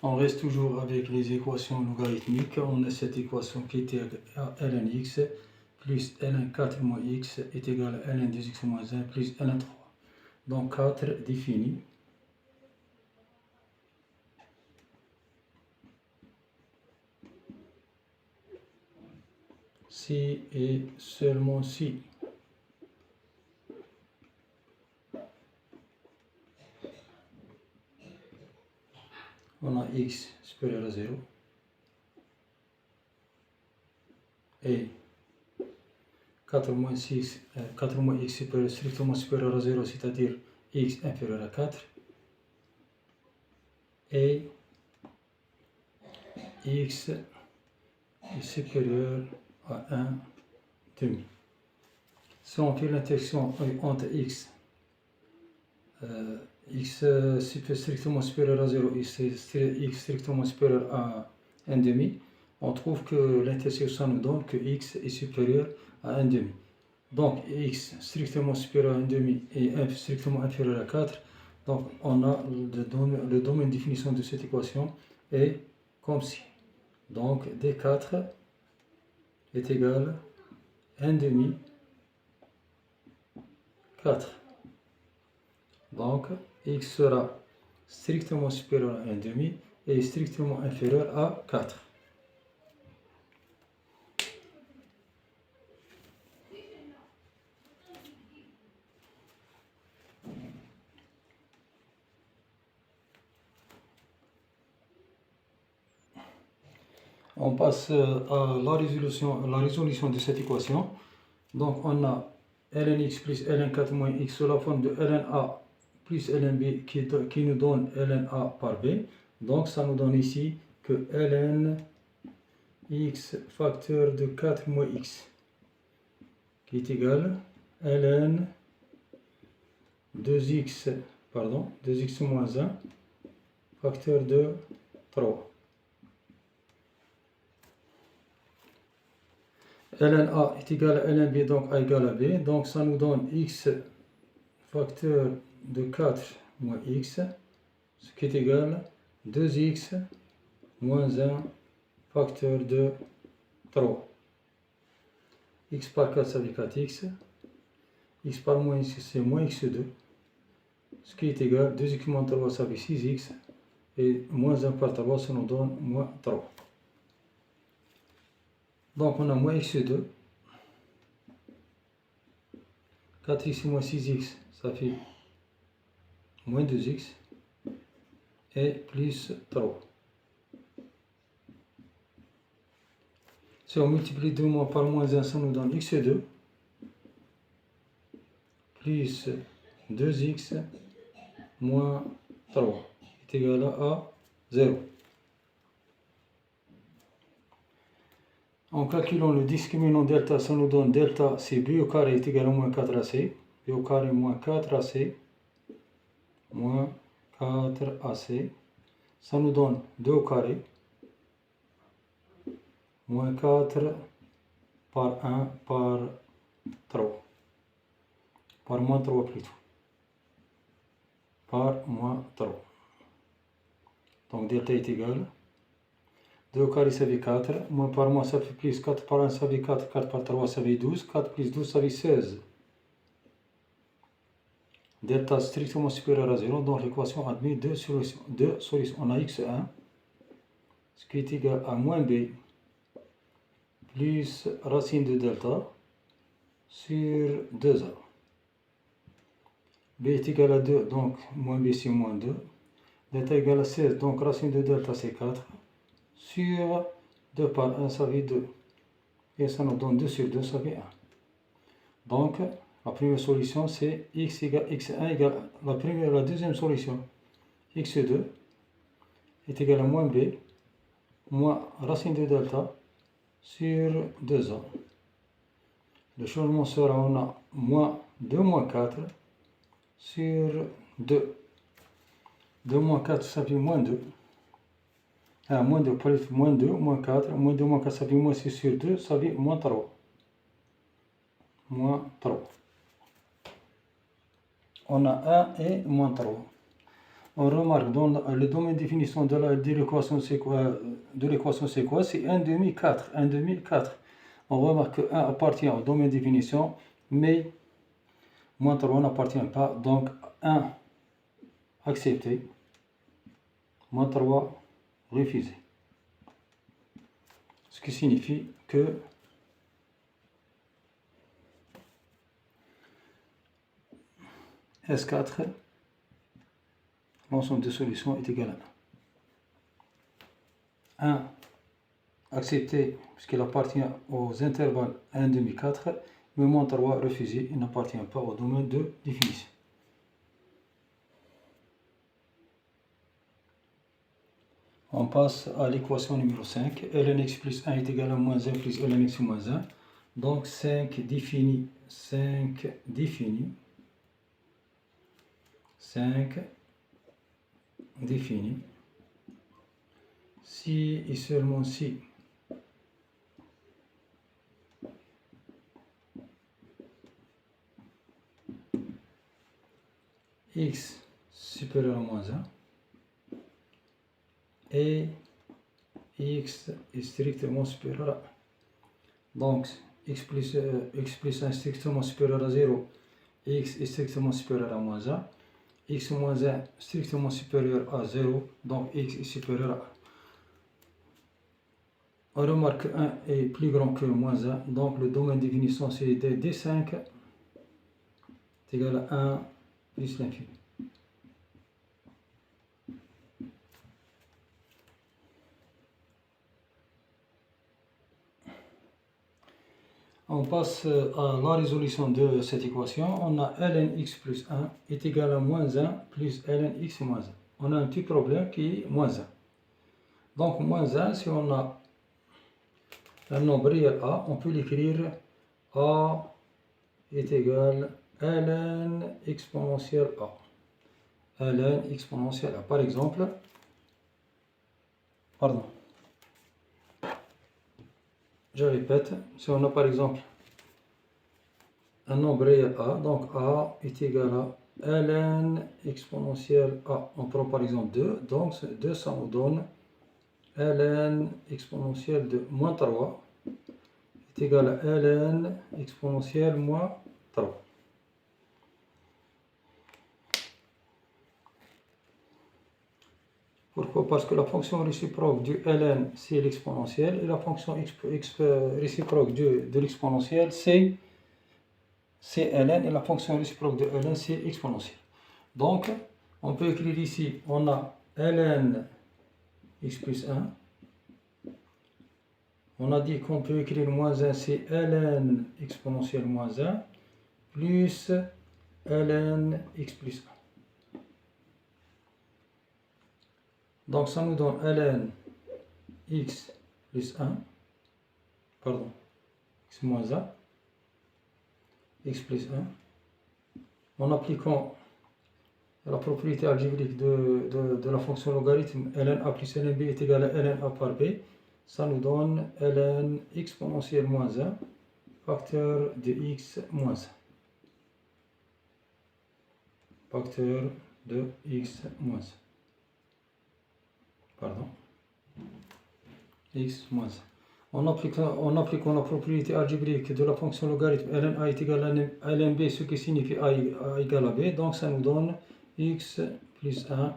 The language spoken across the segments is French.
On reste toujours avec les équations logarithmiques. On a cette équation qui est égale à ln x plus ln 4 moins x est égal à ln 2x moins 1 plus ln 3. Donc 4 défini. Si et seulement si on a x supérieur à 0 et 4 moins x strictement supérieur à 0, c'est-à-dire x inférieur à 4, et x est supérieur à 1 demi. Si on fait l'intersection entre x strictement supérieur à 0 et x strictement supérieur à 1 demi, on trouve que l'intersection nous donne que x est supérieur à 1 demi. Donc x strictement supérieur à 1 demi et strictement inférieur à 4. Donc on a le domaine de définition de cette équation est comme ci. Donc d4 est égal à 1 demi 4. Donc x sera strictement supérieur à 1 demi et strictement inférieur à 4. On passe à la résolution de cette équation. Donc on a ln x plus ln 4 moins x sous la forme de ln a plus ln b qui nous donne ln a par b. Donc ça nous donne ici que ln x facteur de 4 moins x qui est égal à ln 2x moins 1 facteur de 3. ln a est égal à ln b, donc a égale à b. Donc ça nous donne x facteur de 4 moins x, ce qui est égal à 2x moins 1 facteur de 3. X par 4, ça fait 4x. X par moins x, c'est moins x2. Ce qui est égal à 2x moins 3, ça fait 6x. Et moins 1 par 3, ça nous donne moins 3. Donc on a moins x2. 4x moins 6x, ça fait moins 2x. Et plus 3. Si on multiplie 2 par moins 1, ça nous donne x2 plus 2x moins 3 est égal à 0. En calculant le discriminant delta, ça nous donne delta c'est b au carré est égal à moins 4ac. b au carré moins 4ac moins 4ac. Ça nous donne 2 au carré moins 4 par 1 par 3. Par moins 3 plutôt. Par moins 3. Donc delta est égal. 2 au carré ça fait 4. Moins par moins ça fait plus. 4 par 1 ça fait 4. 4 par 3 ça fait 12. 4 plus 12 ça fait 16. Delta strictement supérieur à 0. Donc l'équation admet deux solutions. On a x1. Ce qui est égal à moins b plus racine de delta sur 2a. B est égal à 2, donc moins b c'est moins 2. Delta égale à 16, donc racine de delta c'est 4. Sur 2 par 1, ça fait 2. Et ça nous donne 2 sur 2, ça fait 1. Donc, la première solution c'est x égale x1 égale la deuxième solution. x2 est égal à moins b moins racine de delta sur 2a. Le changement sera, on a moins 2 moins 4 sur 2. 2 moins 4, ça fait moins 2. Moins 2, moins 2, moins 4. Moins 2, moins 4, ça fait moins 6 sur 2, ça fait moins 3. Moins 3. On a 1 et moins 3. on remarque dans le domaine de définition de l'équation, c'est quoi? C'est 1 demi 4. 1 demi 4. On remarque que 1 appartient au domaine de définition, mais moins 3 n'appartient pas. Donc 1 accepté, moins 3 refusé. Ce qui signifie que S4, l'ensemble des solutions est égal à 1. 1 accepté, puisqu'il appartient aux intervalles 1 demi 4, mais moins 3 refusé, il n'appartient pas au domaine de définition. On passe à l'équation numéro 5. lnx plus 1 est égal à moins 1 plus lnx moins 1. Donc 5 défini, 5 défini, 5 défini, si et seulement si x supérieur à moins 1 et x est strictement supérieur à 1. Donc x plus 1 strictement supérieur à 0, x est strictement supérieur à moins 1, x moins 1 strictement supérieur à 0, donc x est supérieur à 1. On remarque que 1 est plus grand que moins 1, donc le domaine de définition c'est D5 est égal à 1 plus l'infini. On passe à la résolution de cette équation. On a lnx plus 1 est égal à moins 1 plus lnx moins 1. On a un petit problème qui est moins 1. Donc moins 1, si on a un nombre réel a, on peut l'écrire a est égal à ln exponentielle a. ln exponentielle a. Par exemple, je répète, si on a par exemple un nombre réel a, donc a est égal à ln exponentielle a. On prend par exemple 2, donc 2 ça nous donne ln exponentielle de moins 3 est égal à ln exponentielle moins 3. Pourquoi? Parce que la fonction réciproque du ln c'est l'exponentielle et la fonction réciproque de l'exponentielle c'est ln et la fonction réciproque de ln c'est exponentielle. Donc on peut écrire ici, on a ln x plus 1. On a dit qu'on peut écrire moins 1, c'est ln exponentielle moins 1 plus ln x plus 1. Donc ça nous donne ln x plus 1, x moins 1, x plus 1. En appliquant la propriété algébrique de la fonction logarithme, ln a plus ln b est égal à ln a par b, ça nous donne ln exponentielle moins 1, facteur de x moins 1. Facteur de x moins 1. X moins 1. En appliquant la propriété algébrique de la fonction logarithme, ln a est égal à ln b, ce qui signifie a égale à b, donc ça nous donne x plus 1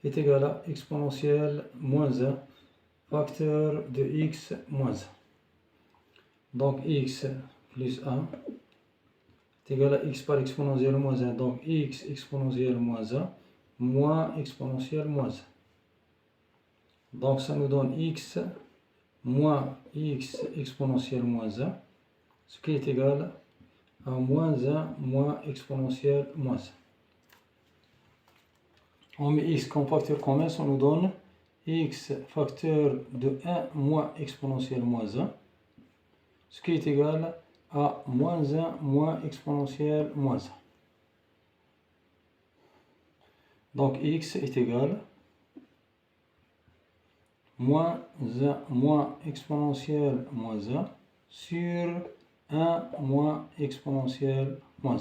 est égal à exponentielle moins 1, facteur de x moins 1. Donc x plus 1 est égal à x par exponentielle moins 1, donc x exponentielle moins 1 moins exponentielle moins 1. Donc ça nous donne x moins x exponentielle moins 1, ce qui est égal à moins 1 moins exponentielle moins 1. On met x comme facteur commun, ça nous donne x facteur de 1 moins exponentielle moins 1, ce qui est égal à moins 1 moins exponentielle moins 1. Donc x est égal moins 1 moins exponentielle moins 1 sur 1 moins exponentielle moins 1.